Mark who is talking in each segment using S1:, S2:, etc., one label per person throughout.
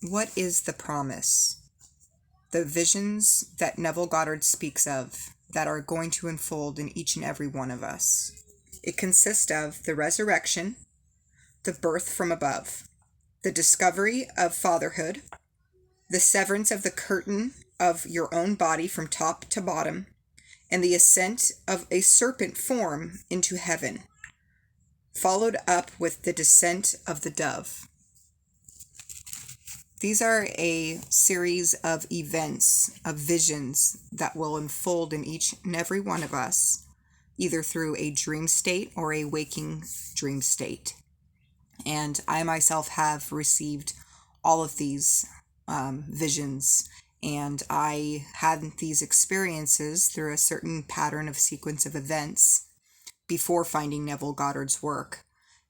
S1: What is the promise? The visions that Neville Goddard speaks of that are going to unfold in each and every one of us. It consists of the resurrection, the birth from above, the discovery of fatherhood, the severance of the curtain of your own body from top to bottom, and the ascent of a serpent form into heaven, followed up with the descent of the dove. These are a series of events, of visions that will unfold in each and every one of us, either through a dream state or a waking dream state. And I myself have received all of these visions, and I had these experiences through a certain pattern of sequence of events before finding Neville Goddard's work.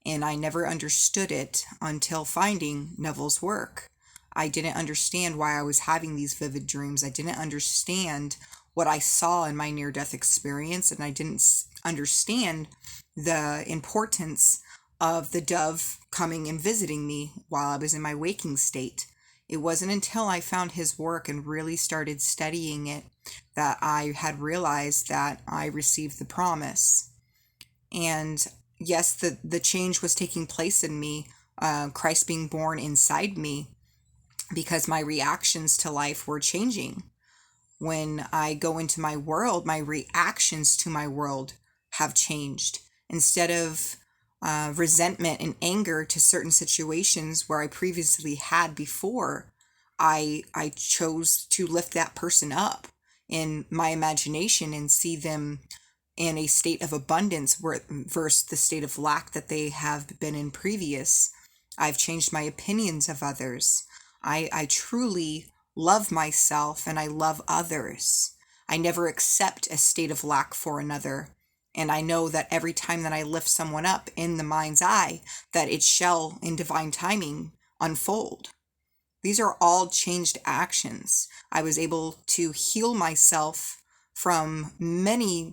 S1: And I never understood it until finding Neville's work. I didn't understand why I was having these vivid dreams. I didn't understand what I saw in my near-death experience, and I didn't understand the importance of the dove coming and visiting me while I was in my waking state. It wasn't until I found his work and really started studying it that I had realized that I received the promise. And yes, the change was taking place in me, Christ being born inside me, because my reactions to life were changing. When I go into my world, my reactions to my world have changed. Instead of resentment and anger to certain situations where I previously had before, I chose to lift that person up in my imagination and see them in a state of abundance versus the state of lack that they have been in previous. I've changed my opinions of others. I truly love myself and I love others. I never accept a state of lack for another. And I know that every time that I lift someone up in the mind's eye, that it shall, in divine timing, unfold. These are all changed actions. I was able to heal myself from many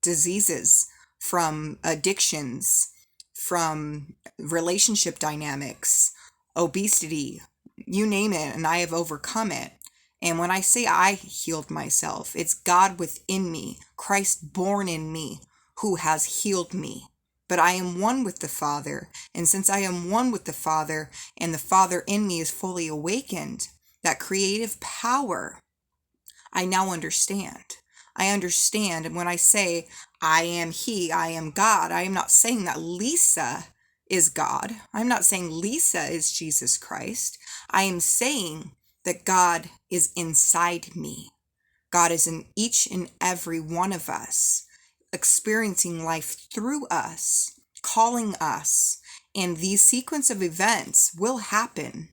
S1: diseases, from addictions, from relationship dynamics, obesity, you name it, and I have overcome it. And when I say I healed myself, it's God within me, Christ born in me, who has healed me. But I am one with the Father, and since I am one with the Father, and the Father in me is fully awakened, that creative power, I now understand. I understand, and when I say I am He, I am God, I am not saying that Lisa is God. I'm not saying Lisa is Jesus Christ. I am saying that God is inside me. God is in each and every one of us, experiencing life through us, calling us, and these sequence of events will happen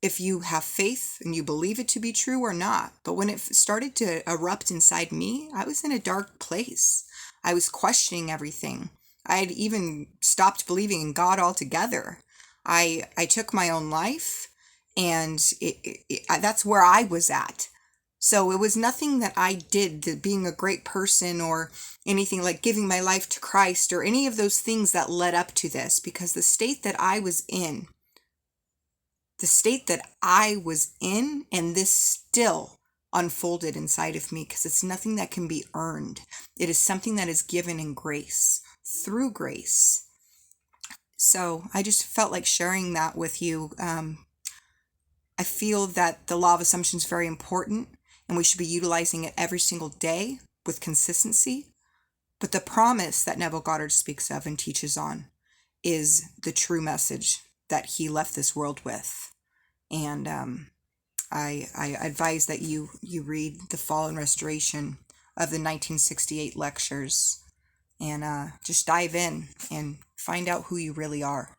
S1: if you have faith and you believe it to be true or not. But when it started to erupt inside me, I was in a dark place. I was questioning everything. I had even stopped believing in God altogether. I took my own life, and that's where I was at. So it was nothing that I did, to being a great person or anything like giving my life to Christ or any of those things that led up to this, because the state that I was in, and this still unfolded inside of me, because it's nothing that can be earned. It is something that is given in grace, through grace. So I just felt like sharing that with you. I feel that the law of assumption is very important, and we should be utilizing it every single day with consistency. But the promise that Neville Goddard speaks of and teaches on is the true message that he left this world with. And I advise that you read The Fall and Restoration of the 1968 lectures, and just dive in and find out who you really are.